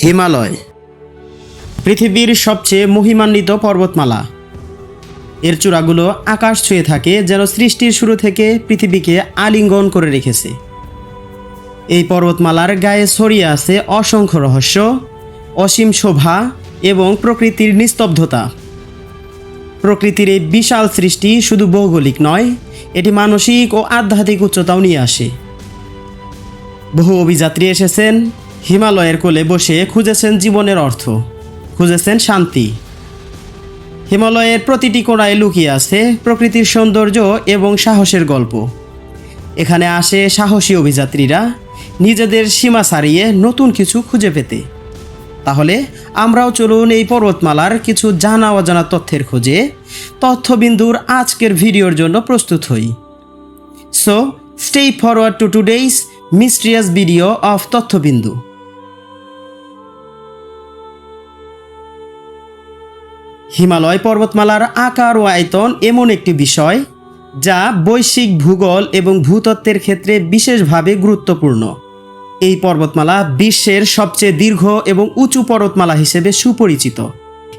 হিমালয় পৃথিবীর সবচেয়ে মহিমান্বিত পর্বতমালা। এর চূড়াগুলো আকাশ ছুঁয়ে থাকে, যেন সৃষ্টির শুরু থেকে পৃথিবীকে আলিঙ্গন করে রেখেছে। এই পর্বতমালার গায়ে ছড়িয়ে আছে অসংখ্য রহস্য, অসীম শোভা এবং প্রকৃতির নিস্তব্ধতা। প্রকৃতির এই বিশাল সৃষ্টি শুধু ভৌগোলিক নয়, এটি মানসিক ও আধ্যাত্মিক উচ্চতাও নিয়ে আসে। বহু অভিযাত্রী এসেছেন, হিমালয়ের কোলে বসে খুঁজেছেন জীবনের অর্থ, খুঁজেছেন শান্তি। হিমালয়ের প্রতিটি কোণায় লুকিয়ে আছে প্রকৃতির সৌন্দর্য এবং সাহসের গল্প। এখানে আসে সাহসী অভিযাত্রীরা নিজেদের সীমা ছাড়িয়ে নতুন কিছু খুঁজে পেতে। তাহলে আমরাও চলুন এই পর্বতমালার কিছু জানা অজানা তথ্যের খোঁজে তথ্যবিন্দুর আজকের ভিডিওর জন্য প্রস্তুত হই। So stay forward to today's mysterious video of তথ্যবিন্দু। হিমালয় পর্বতমালার আকার ও আয়তন এমন একটি বিষয় যা বৈশ্বিক ভূগোল এবং ভূতত্ত্বের ক্ষেত্রে বিশেষভাবে গুরুত্বপূর্ণ। এই পর্বতমালা বিশ্বের সবচেয়ে দীর্ঘ এবং উঁচু পর্বতমালা হিসেবে সুপরিচিত।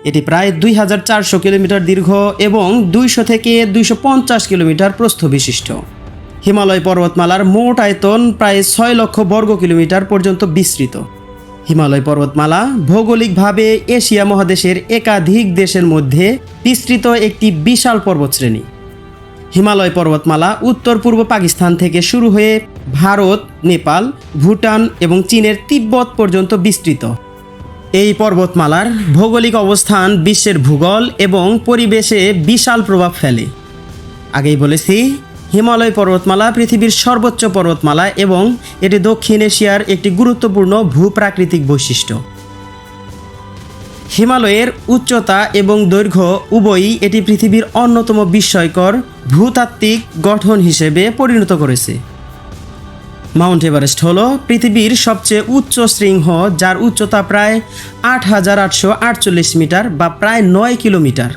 এটি প্রায় 2400 কিলোমিটার দীর্ঘ এবং 200 থেকে 250 কিলোমিটার প্রস্থ বিশিষ্ট। হিমালয় পর্বতমালার মোট আয়তন প্রায় 6 লক্ষ বর্গ কিলোমিটার পর্যন্ত বিস্তৃত। হিমালয় পর্বতমালা ভৌগোলিকভাবে এশিয়া মহাদেশের একাধিক দেশের মধ্যে বিস্তৃত একটি বিশাল পর্বতশ্রেণী। হিমালয় পর্বতমালা উত্তর পূর্ব পাকিস্তান থেকে শুরু হয়ে ভারত, নেপাল, ভুটান এবং চীনের তিব্বত পর্যন্ত বিস্তৃত। এই পর্বতমালার ভৌগোলিক অবস্থান বিশ্বের ভূগোল এবং পরিবেশে বিশাল প্রভাব ফেলে। আগেই বলেছি, হিমালয় পর্বতমালা পৃথিবীর সর্বোচ্চ পর্বতমালা এবং এটি দক্ষিণ এশিয়ার একটি গুরুত্বপূর্ণ ভূপ্রাকৃতিক বৈশিষ্ট্য। হিমালয়ের উচ্চতা এবং দৈর্ঘ্য উভয়ই এটি পৃথিবীর অন্যতম বিস্ময়কর ভূতাত্ত্বিক গঠন হিসেবে পরিণত করেছে। মাউন্ট এভারেস্ট হল পৃথিবীর সবচেয়ে উচ্চ শৃঙ্গ, যার উচ্চতা প্রায় 8848 মিটার বা প্রায় 9 কিলোমিটার।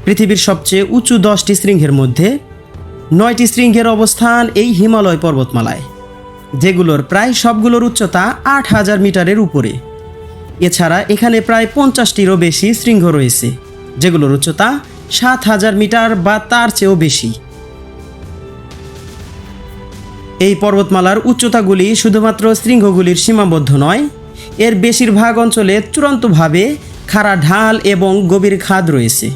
পৃথিবীর সবচেয়ে উঁচু 10টি শৃঙ্গের মধ্যে 9টি শৃঙ্গের অবস্থান এই হিমালয় পর্বতমালায়, যেগুলোর প্রায় সবগুলোর উচ্চতা 8000 মিটারের উপরে। এছাড়া এখানে প্রায় 50টিরও বেশি শৃঙ্গ রয়েছে, যেগুলোর উচ্চতা 7000 মিটার বা তার চেয়েও বেশি। এই পর্বতমালার উচ্চতাগুলি শুধুমাত্র শৃঙ্গগুলির সীমাবদ্ধ নয়, এর বেশিরভাগ অঞ্চলে চূড়ান্তভাবে খাড়া ঢাল এবং গভীর খাদ রয়েছে।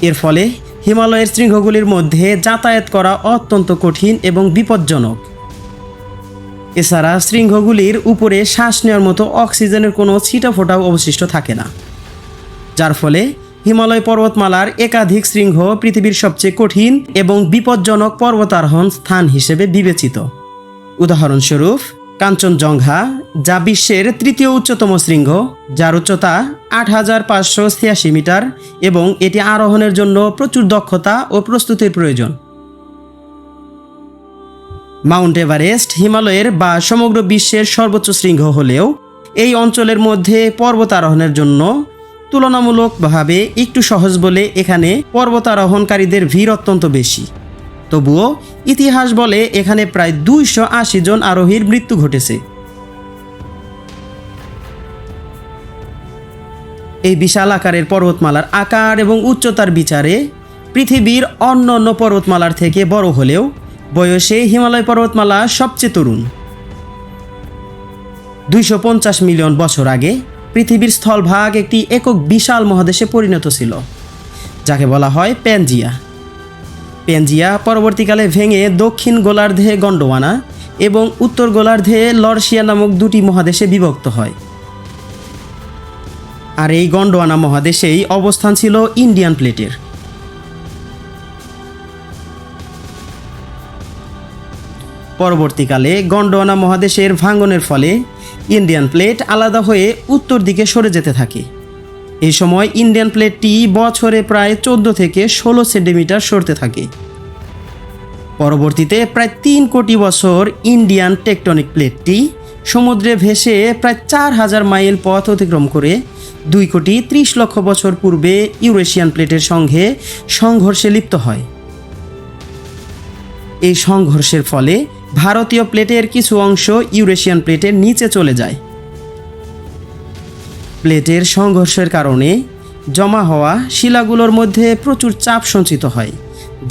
এর ফলে হিমালয়ের শৃঙ্গগুলির মধ্যে যাতায়াত করা অত্যন্ত কঠিন এবং বিপজ্জনক। এছাড়া শৃঙ্গগুলির উপরে শ্বাস নেওয়ার মতো অক্সিজেনের কোনো ছিটাফোঁটাও অবশিষ্ট থাকে না, যার ফলে হিমালয় পর্বতমালার একাধিক শৃঙ্গ পৃথিবীর সবচেয়ে কঠিন এবং বিপজ্জনক পর্বতারোহণ স্থান হিসেবে বিবেচিত। উদাহরণস্বরূপ কাঞ্চনজঙ্ঘা, যা বিশ্বের তৃতীয় উচ্চতম শৃঙ্গ, যার উচ্চতা 8586 মিটার এবং এটি আরোহণের জন্য প্রচুর দক্ষতা ও প্রস্তুতির প্রয়োজন। মাউন্ট এভারেস্ট হিমালয়ের বা সমগ্র বিশ্বের সর্বোচ্চ শৃঙ্গ হলেও এই অঞ্চলের মধ্যে পর্বতারোহণের জন্য তুলনামূলকভাবে একটু সহজ বলে এখানে পর্বতারোহণকারীদের ভিড় অত্যন্ত বেশি। তবুও ইতিহাস বলে এখানে প্রায় 280 জন আরোহীর মৃত্যু ঘটেছে। এই বিশাল আকারের পর্বতমালার আকার এবং উচ্চতার বিচারে পৃথিবীর অন্য পর্বতমালার থেকে বড় হলেও বয়সে হিমালয় পর্বতমালা সবচেয়ে তরুণ। 250 মিলিয়ন বছর আগে পৃথিবীর স্থলভাগ একটি একক বিশাল মহাদেশে পরিণত ছিল, যাকে বলা হয় প্যানজিয়া। প্যানজিয়া পরবর্তীকালে ভেঙে দক্ষিণ গোলার্ধে গন্ডোয়ানা এবং উত্তর গোলার্ধে লর্সিয়া নামক দুটি মহাদেশে বিভক্ত হয়। আর এই গন্ডোয়ানা মহাদেশেই অবস্থান ছিল ইন্ডিয়ান প্লেটের। পরবর্তীকালে গন্ডোয়ানা মহাদেশের ভাঙনের ফলে ইন্ডিয়ান প্লেট আলাদা হয়ে উত্তর দিকে সরে যেতে থাকে। এই সময় ইন্ডিয়ান প্লেটটি বছরে প্রায় 14 থেকে 16 সেন্টিমিটার সরতে থাকে। পরবর্তীতে প্রায় 3 কোটি বছর ইন্ডিয়ান টেকটনিক প্লেটটি সমুদ্রে ভেসে প্রায় 4000 মাইল পথ অতিক্রম করে 2 কোটি 30 লক্ষ বছর পূর্বে ইউরেশিয়ান প্লেটের সঙ্গে সংঘর্ষে লিপ্ত হয়। এই সংঘর্ষের ফলে ভারতীয় প্লেটের কিছু অংশ ইউরেশিয়ান প্লেটের নিচে চলে যায়। প্লেটের সংঘর্ষের কারণে জমা হওয়া শিলাগুলোর মধ্যে প্রচুর চাপ সঞ্চিত হয়,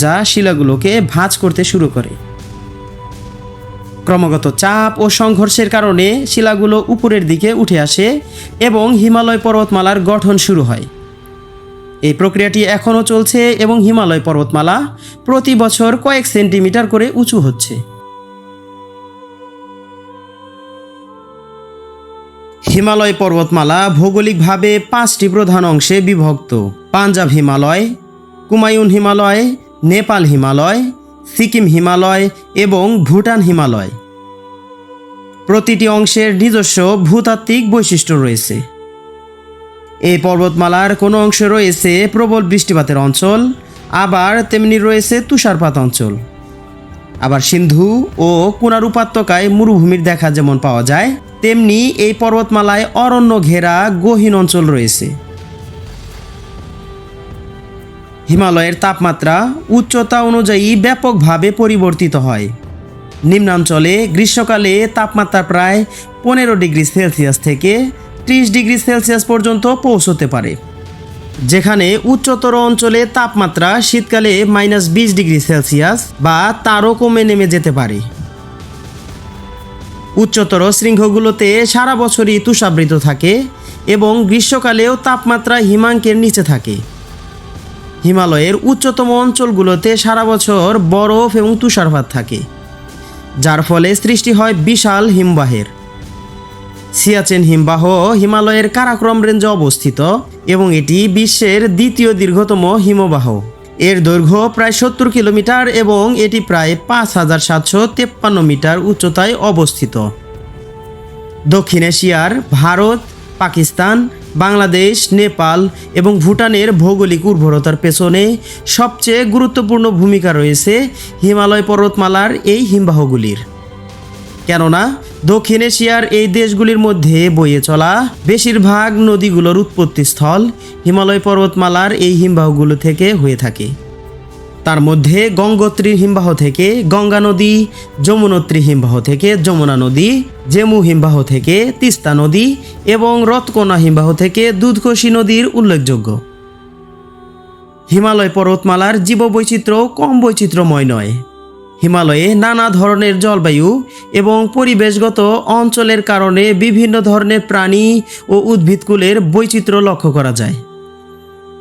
যা শিলাগুলোকে ভাঁজ করতে শুরু করে। ক্রমাগত চাপ ও সংঘর্ষের কারণে শিলাগুলো উপরের দিকে উঠে আসে এবং হিমালয় পর্বতমালার গঠন শুরু হয়। এই প্রক্রিয়াটি এখনও চলছে এবং হিমালয় পর্বতমালা প্রতি বছর কয়েক সেন্টিমিটার করে উঁচু হচ্ছে। হিমালয় পর্বতমালা ভৌগোলিকভাবে 5টি প্রধান অংশে বিভক্ত: পাঞ্জাব হিমালয়, কুমায়ুন হিমালয়, নেপাল হিমালয়, সিকিম হিমালয় এবং ভুটান হিমালয়। প্রতিটি অংশের নিজস্ব ভূতাত্ত্বিক বৈশিষ্ট্য রয়েছে। এই পর্বতমালার কোনো অংশে রয়েছে প্রবল বৃষ্টিপাতের অঞ্চল, আবার তেমনি রয়েছে তুষারপাত অঞ্চল। আবার সিন্ধু ও কুনার উপত্যকায় মরুভূমির দেখা যেমন পাওয়া যায়, তেমনি এই পর্বতমালায় অরণ্য ঘেরা গহীন অঞ্চল রয়েছে। হিমালয়ের তাপমাত্রা উচ্চতা অনুযায়ী ব্যাপকভাবে পরিবর্তিত হয়। নিম্নাঞ্চলে গ্রীষ্মকালে তাপমাত্রা প্রায় 15 ডিগ্রি সেলসিয়াস থেকে 30 ডিগ্রি সেলসিয়াস পর্যন্ত পৌঁছতে পারে, যেখানে উচ্চতর অঞ্চলে তাপমাত্রা শীতকালে -20 ডিগ্রি সেলসিয়াস বা তারও কমে নেমে যেতে পারে। উচ্চতর শৃঙ্গগুলোতে সারা বছরই তুষাবৃত থাকে এবং গ্রীষ্মকালেও তাপমাত্রা হিমাঙ্কের নিচে থাকে। হিমালয়ের উচ্চতম অঞ্চলগুলোতে সারা বছর বরফ এবং তুষারপাত থাকে, যার ফলে সৃষ্টি হয় বিশাল হিমবাহের। সিয়াচেন হিমবাহ হিমালয়ের কারাকোরাম রেঞ্জে অবস্থিত এবং এটি বিশ্বের দ্বিতীয় দীর্ঘতম হিমবাহ। এর দৈর্ঘ্য প্রায় 70 কিলোমিটার এবং এটি প্রায় 5753 মিটার উচ্চতায় অবস্থিত। দক্ষিণ এশিয়ার ভারত, পাকিস্তান, বাংলাদেশ, নেপাল এবং ভুটানের ভৌগোলিক উর্বরতার পেছনে সবচেয়ে গুরুত্বপূর্ণ ভূমিকা রয়েছে হিমালয় পর্বতমালার এই হিমবাহগুলির। কেননা দক্ষিণ এশিয়ার এই দেশগুলির মধ্যে বয়ে চলা বেশিরভাগ নদীগুলোর উৎপত্তিস্থল হিমালয় পর্বতমালার এই হিমবাহগুলো থেকে হয়ে থাকে। তার মধ্যে গঙ্গোত্রী হিমবাহ থেকে গঙ্গা নদী, যমুনোত্রী হিমবাহ থেকে যমুনা নদী, জেমু হিমবাহ থেকে তিস্তা নদী এবং রতকোনা হিমবাহ থেকে দুধকোশী নদীর উল্লেখযোগ্য। হিমালয় পর্বতমালার জীববৈচিত্র্য কম বৈচিত্র্যময় নয়। হিমালয়ে নানা ধরনের জলবায়ু এবং পরিবেশগত অঞ্চলের কারণে বিভিন্ন ধরনের প্রাণী ও উদ্ভিদকুলের বৈচিত্র্য লক্ষ্য করা যায়।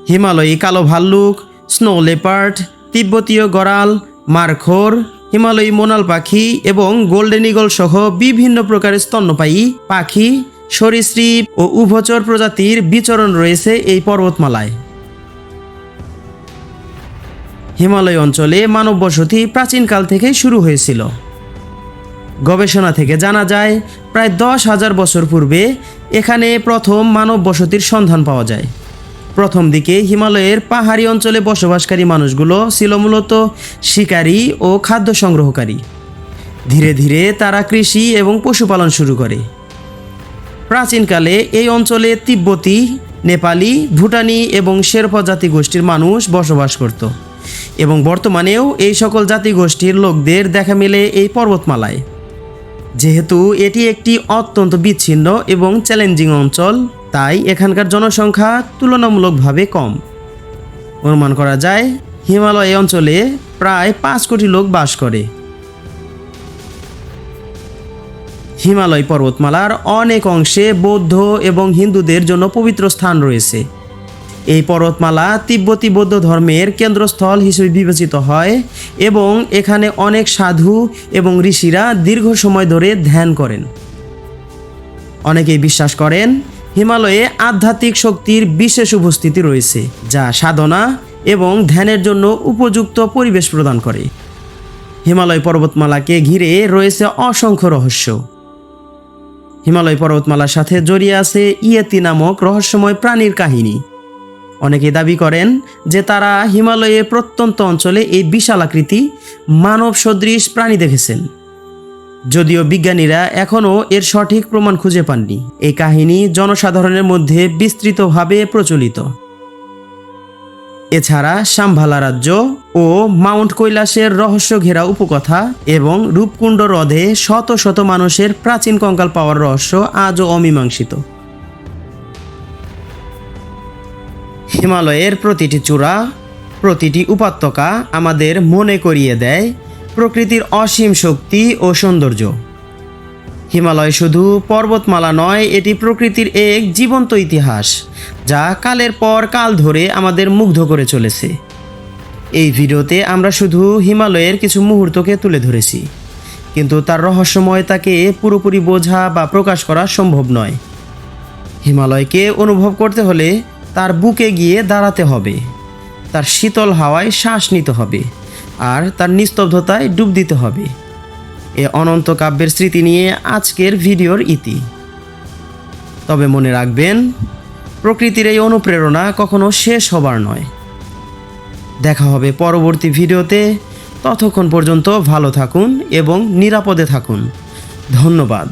হিমালয়ী কালো ভাল্লুক, স্নো লেপার্ড, তিব্বতীয় গড়াল, মারখোর, হিমালয়ী মোনাল পাখি এবং গোল্ডেন ঈগল সহ বিভিন্ন প্রকারের স্তন্যপায়ী পাখি, সরীসৃপ ও উভচর প্রজাতির বিচরণ রয়েছে এই পর্বতমালায়। হিমালয় অঞ্চলে মানব বসতি প্রাচীনকাল থেকেই শুরু হয়েছিল। গবেষণা থেকে জানা যায় প্রায় 10,000 বছর পূর্বে এখানে প্রথম মানব বসতির সন্ধান পাওয়া যায়। প্রথম দিকে হিমালয়ের পাহাড়ি অঞ্চলে বসবাসকারী মানুষগুলো ছিল মূলত শিকারী ও খাদ্য সংগ্রহকারী। ধীরে ধীরে তারা কৃষি এবং পশুপালন শুরু করে। প্রাচীনকালে এই অঞ্চলে তিব্বতী, নেপালি, ভুটানি এবং শেরপা জাতিগোষ্ঠীর মানুষ বসবাস করত এবং বর্তমানেও এই সকল জাতিগোষ্ঠীর লোকদের দেখা মেলে এই পর্বতমালায়। যেহেতু এটি একটি অত্যন্ত বিচ্ছিন্ন এবং চ্যালেঞ্জিং অঞ্চল, তাই এখানকার জনসংখ্যা তুলনামূলকভাবে কম। অনুমান করা যায় হিমালয় অঞ্চলে প্রায় 5 কোটি লোক বাস করে। হিমালয় পর্বতমালার অনেক অংশে বৌদ্ধ এবং হিন্দুদের জন্য পবিত্র স্থান রয়েছে। এই পর্বতমালা তিব্বতী বৌদ্ধ ধর্মের কেন্দ্রস্থল হিসেবে বিবেচিত হয় এবং এখানে অনেক সাধু এবং ঋষিরা দীর্ঘ সময় ধরে ধ্যান করেন। অনেকেই বিশ্বাস করেন হিমালয়ে আধ্যাত্মিক শক্তির বিশেষ উপস্থিতি রয়েছে, যা সাধনা এবং ধ্যানের জন্য উপযুক্ত পরিবেশ প্রদান করে। হিমালয় পর্বতমালাকে ঘিরে রয়েছে অসংখ্য রহস্য। হিমালয় পর্বতমালার সাথে জড়িয়ে আছে ইয়েতি নামক রহস্যময় প্রাণীর কাহিনী। অনেকে দাবি করেন যে তারা হিমালয়ের প্রত্যন্ত অঞ্চলে এই বিশাল আকৃতি মানব সদৃশ প্রাণী দেখেছেন, যদিও বিজ্ঞানীরা এখনও এর সঠিক প্রমাণ খুঁজে পাননি। এই কাহিনী জনসাধারণের মধ্যে বিস্তৃতভাবে প্রচলিত। এছাড়া শাম্ভালা রাজ্য ও মাউন্ট কৈলাসের রহস্য ঘেরা উপকথা এবং রূপকুণ্ড হ্রদে শত শত মানুষের প্রাচীন কঙ্কাল পাওয়ার রহস্য আজও অমীমাংসিত। হিমালয়ের প্রতিটি চূড়া, প্রতিটি উপত্যকা আমাদের মনে করিয়ে দেয় প্রকৃতির অসীম শক্তি ও সৌন্দর্য। হিমালয় শুধু পর্বতমালা নয়, এটি প্রকৃতির এক জীবন্ত ইতিহাস যা কালের পর কাল ধরে আমাদের মুগ্ধ করে চলেছে। এই ভিডিওতে আমরা শুধু হিমালয়ের কিছু মুহূর্তকে তুলে ধরেছি, কিন্তু তার রহস্যময়তাকে পুরোপুরি বোঝা বা প্রকাশ করা সম্ভব নয়। হিমালয়কে অনুভব করতে হলে তার বুকে গিয়ে দাঁড়াতে হবে, তার শীতল হাওয়ায় শ্বাস নিতে হবে, আর তার নিস্তব্ধতায় ডুব দিতে হবে। এ অনন্ত কাব্যের স্মৃতি নিয়ে আজকের ভিডিওর ইতি। তবে মনে রাখবেন, প্রকৃতির এই অনুপ্রেরণা কখনো শেষ হবার নয়। দেখা হবে পরবর্তী ভিডিওতে। ততক্ষণ পর্যন্ত ভালো থাকুন এবং নিরাপদে থাকুন। ধন্যবাদ।